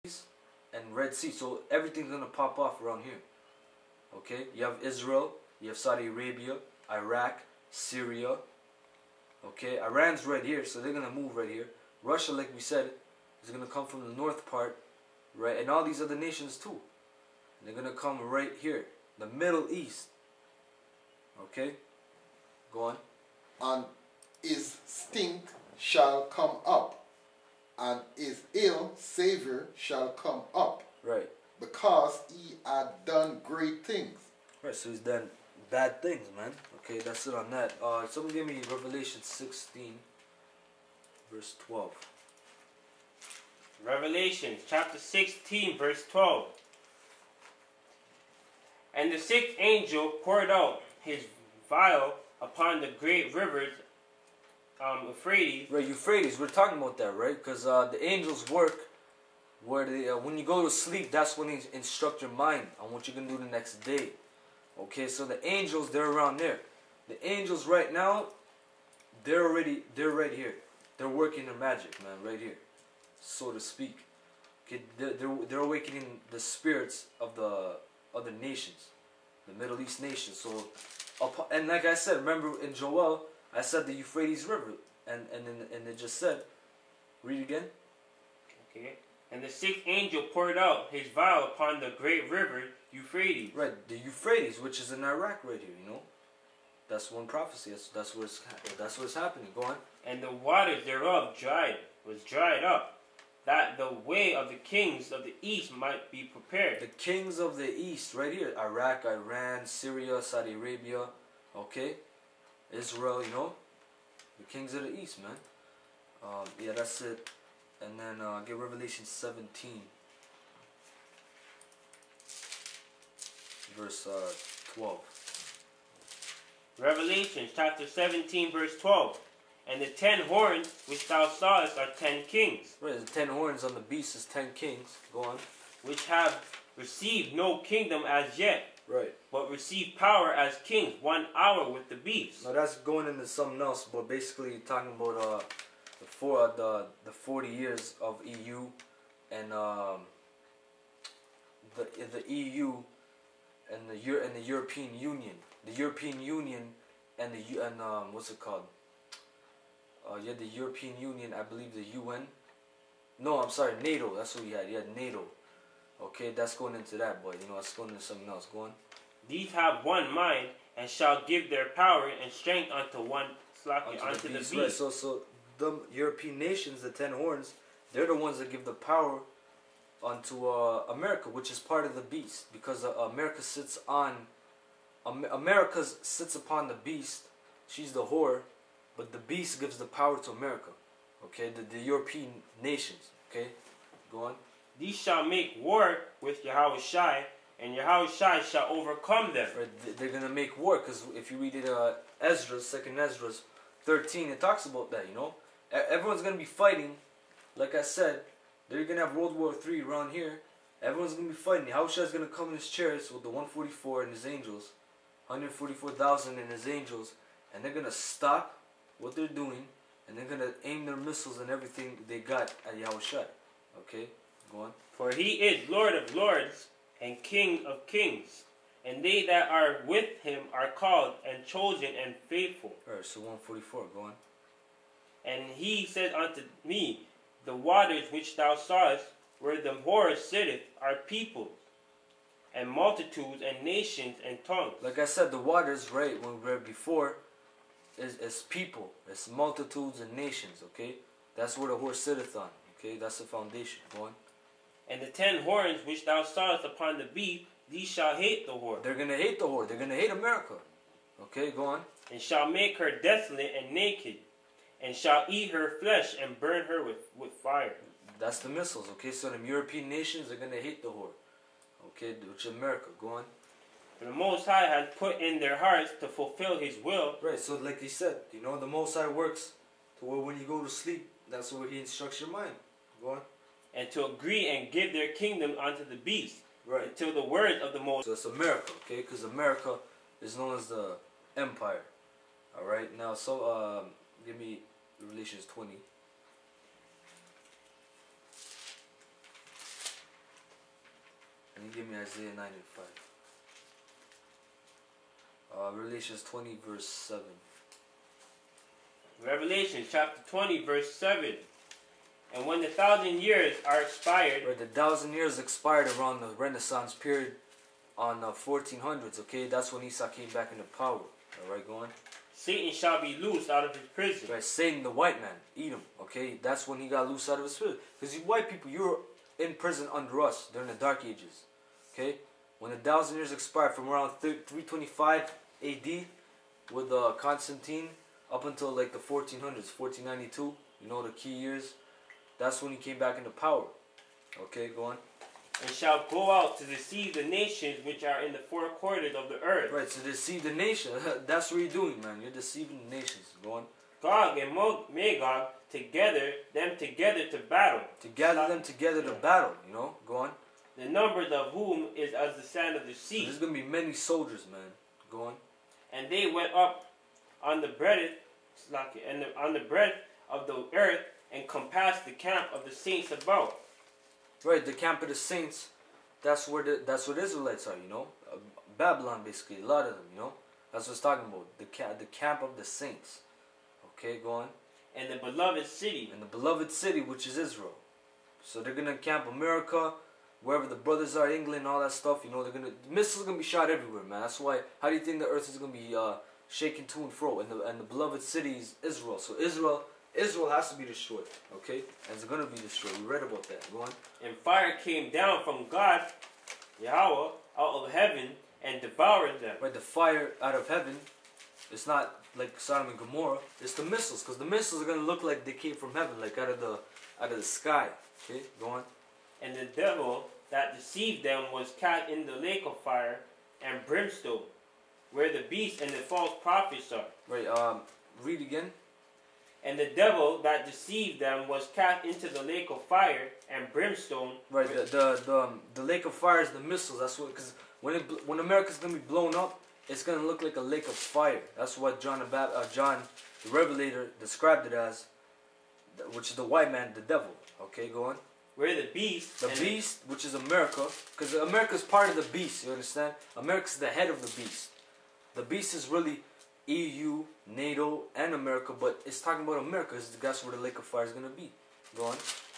and Red Sea. So everything's gonna pop off around here. Okay, you have Israel, you have Saudi Arabia, Iraq, Syria. Okay, Iran's right here, so they're gonna move right here. Russia, like we said, is gonna come from the north part, right, and all these other nations too. They're gonna come right here, the Middle East. Okay, go on. And his stink shall come up, and his ill savor shall come up. Right. Because he had done great things. Right, so he's done bad things, man. Okay, that's it on that. Someone give me Revelation 16, verse 12. Revelation chapter 16, verse 12. And the sixth angel poured out his vial upon the great rivers, Euphrates. Right, Euphrates. We're talking about that, right? Because the angels work where they, when you go to sleep, that's when they instruct your mind on what you're gonna do the next day. Okay, so the angels, they're around there. The angels right now, they're right here. They're working their magic, man, right here, so to speak. Okay, they're awakening the spirits of the other nations, the Middle East nations. So, and like I said, remember in Joel, I said the Euphrates River, and it just said, read again. Okay. And the sixth angel poured out his vial upon the great river Euphrates. Right, the Euphrates, which is in Iraq right here, you know. That's one prophecy. That's what's happening. Go on. And the waters thereof was dried up, that the way of the kings of the east might be prepared. The kings of the east, right here, Iraq, Iran, Syria, Saudi Arabia, okay, Israel, you know, the kings of the east, man. Yeah, that's it. And then get Revelation 17, verse 12. Revelation chapter 17, verse 12. And the 10 horns which thou sawest are 10 kings. Right, the 10 horns on the beast is 10 kings. Go on. Which have received no kingdom as yet. Right. But receive power as kings 1 hour with the beast. Now that's going into something else, but basically talking about the 40 years of EU and the EU and the European Union. The European Union and what's it called? You had the European Union, I believe the UN. No, I'm sorry, NATO. That's what you had. You had NATO. Okay, that's going into that, but you know, that's going into something else. Go on. These have one mind, and shall give their power and strength unto the beast. Right. So the European nations, the 10 horns, they're the ones that give the power unto America, which is part of the beast, because America sits upon the beast. She's the whore, but the beast gives the power to America. Okay, the European nations. Okay, go on. These shall make war with Yahushai, and Yahushai shall overcome them. Right, they're gonna make war, because if you read it, Ezra, Second Ezra 13, it talks about that. You know, everyone's gonna be fighting. Like I said, they're gonna have World War III around here. Everyone's gonna be fighting. Yahushai's gonna come in his chariots with the 144 and his angels, 144,000 and his angels, and they're gonna stop what they're doing, and they're gonna aim their missiles and everything they got at Yahushai. Okay, go on. For he is Lord of lords and King of kings, and they that are with him are called and chosen and faithful. Alright, so 144, go on. And he said unto me, the waters which thou sawest, where the whore sitteth, are peoples, and multitudes, and nations, and tongues. Like I said, the waters, right, when we read before, is people. It's multitudes and nations, okay? That's where the whore sitteth on, okay? That's the foundation. Go on. And the 10 horns which thou sawest upon the beast, these shall hate the whore. They're going to hate the whore. They're going to hate America. Okay, go on. And shall make her desolate and naked, and shall eat her flesh and burn her with fire. That's the missiles, okay? So the European nations are going to hate the whore. Okay, which is America. Go on. For the Most High has put in their hearts to fulfill his will. Right, so like he said, you know, the Most High works to where when you go to sleep, that's where he instructs your mind. Go on. And to agree and give their kingdom unto the beast. Right. Until the words of the Most High. So it's America, okay? Because America is known as the empire. Alright, now, so, give me Revelations 20. give me Isaiah 9 and 5. Revelations 20 verse 7. Revelation chapter 20 verse 7. And when the 1,000 years are expired, Right, the 1,000 years expired around the Renaissance period on 1400s. Okay, that's when Esau came back into power. All right, go on. Satan shall be loosed out of his prison. Right, Satan, the white man, Edom. Okay, that's when he got loose out of his prison. Because you white people, you're in prison under us during the Dark Ages. Okay, when the 1,000 years expired from around 325 A.D. with Constantine up until like the 1400s, 1492. You know the key years. That's when he came back into power. Okay, go on. And shall go out to deceive the nations which are in the four quarters of the earth. Right, to deceive the nation. That's what you're doing, man. You're deceiving the nations. Go on. Gog and Magog together to battle. To gather them together to battle, you know. Go on. The numbers of whom is as the sand of the So sea. there's going to be many soldiers, man. Go on. And they went up on the breadth, on the breadth of the earth, and compassed the camp of the saints about. Right, the camp of the saints, that's what Israelites are, you know. Babylon, basically, a lot of them, you know. That's what it's talking about. The camp of the saints. Okay, go on. And the beloved city. And the beloved city, which is Israel. So they're gonna camp America, wherever the brothers are, England, all that stuff. You know, the missiles gonna be shot everywhere, man. That's why. How do you think the earth is gonna be shaken to and fro? And the beloved city is Israel. So Israel has to be destroyed, okay? And it's going to be destroyed. We read about that. Go on. And fire came down from God, Yahweh, out of heaven, and devoured them. Right, the fire out of heaven, it's not like Sodom and Gomorrah. It's the missiles, because the missiles are going to look like they came from heaven, like out of the sky. Okay, go on. And the devil that deceived them was cast in the lake of fire and brimstone, where the beast and the false prophets are. Right, read again. And the devil that deceived them was cast into the lake of fire and brimstone. Right, the lake of fire is the missiles. That's what, because when America's gonna be blown up, it's gonna look like a lake of fire. That's what John the Revelator described it as, which is the white man, the devil. Okay, go on. Where the beast, which is America, because America's part of the beast. You understand? America's the head of the beast. The beast is really EU, NATO, and America, but it's talking about America because that's where the lake of fire is going to be. Go on.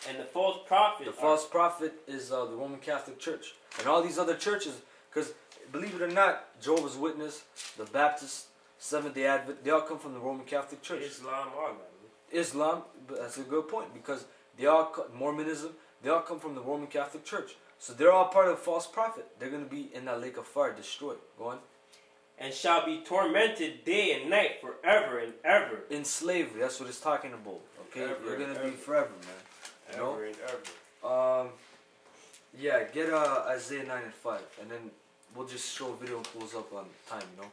And the false prophet. The false prophet is the Roman Catholic Church. And all these other churches, because believe it or not, Jehovah's Witness, the Baptist, Seventh-day Advent, they all come from the Roman Catholic Church. Islam, but that's a good point, because they all, Mormonism, they all come from the Roman Catholic Church. So they're all part of the false prophet. They're going to be in that lake of fire, destroyed. Go on. And shall be tormented day and night forever and ever. In slavery, that's what it's talking about. Okay, you're gonna be forever, man. You know? Ever and ever. Yeah, get Isaiah 9 and 5, and then we'll just show a video and close up on time. You know.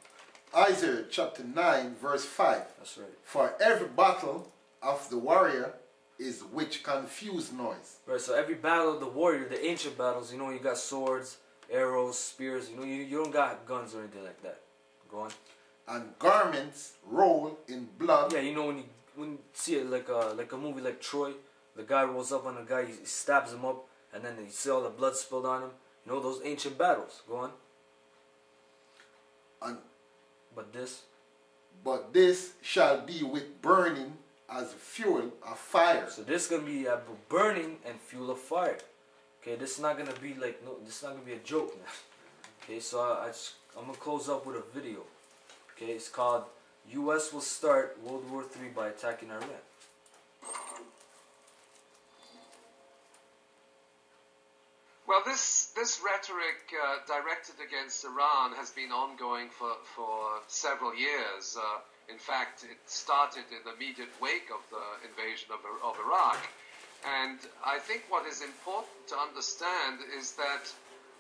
Isaiah chapter 9 verse 5. That's right. For every battle of the warrior is which confused noise. Right. So every battle of the warrior, the ancient battles, you know, you got swords, arrows, spears. You know, you don't got guns or anything like that. Go on. And garments roll in blood. Yeah, you know when you see it like a movie like Troy, the guy rolls up on a guy, he stabs him up, and then you see all the blood spilled on him. You know those ancient battles. Go on. And but this shall be with burning as fuel of fire. So this is gonna be a burning and fuel of fire. Okay, this is not gonna be like this is not gonna be a joke, man. Okay, so I'm going to close up with a video. Okay, it's called U.S. Will Start World War III by Attacking Iran. Well, this rhetoric directed against Iran has been ongoing for several years. In fact, it started in the immediate wake of the invasion of Iraq. And I think what is important to understand is that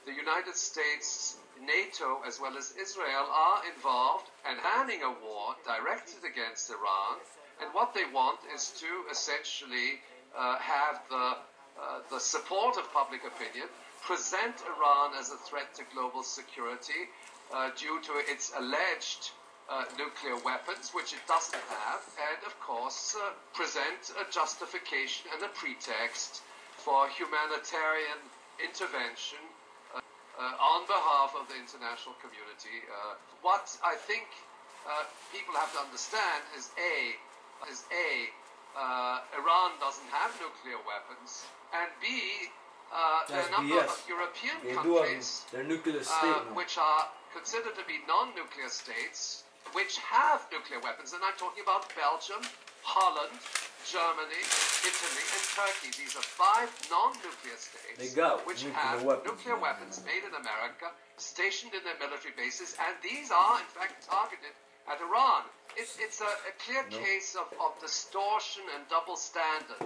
the United States, NATO, as well as Israel are involved and planning a war directed against Iran. And what they want is to essentially have the support of public opinion, present Iran as a threat to global security due to its alleged nuclear weapons, which it doesn't have, and of course present a justification and a pretext for humanitarian intervention on behalf of the international community. What I think people have to understand is Iran doesn't have nuclear weapons, and B, there are a number of European countries they're nuclear state now. which are considered to be non-nuclear states, which have nuclear weapons, and I'm talking about Belgium, Holland, Germany, Italy, and Turkey. These are 5 non-nuclear states which have nuclear weapons made in America, stationed in their military bases, and these are, in fact, targeted at Iran. It's a clear case of distortion and double standards.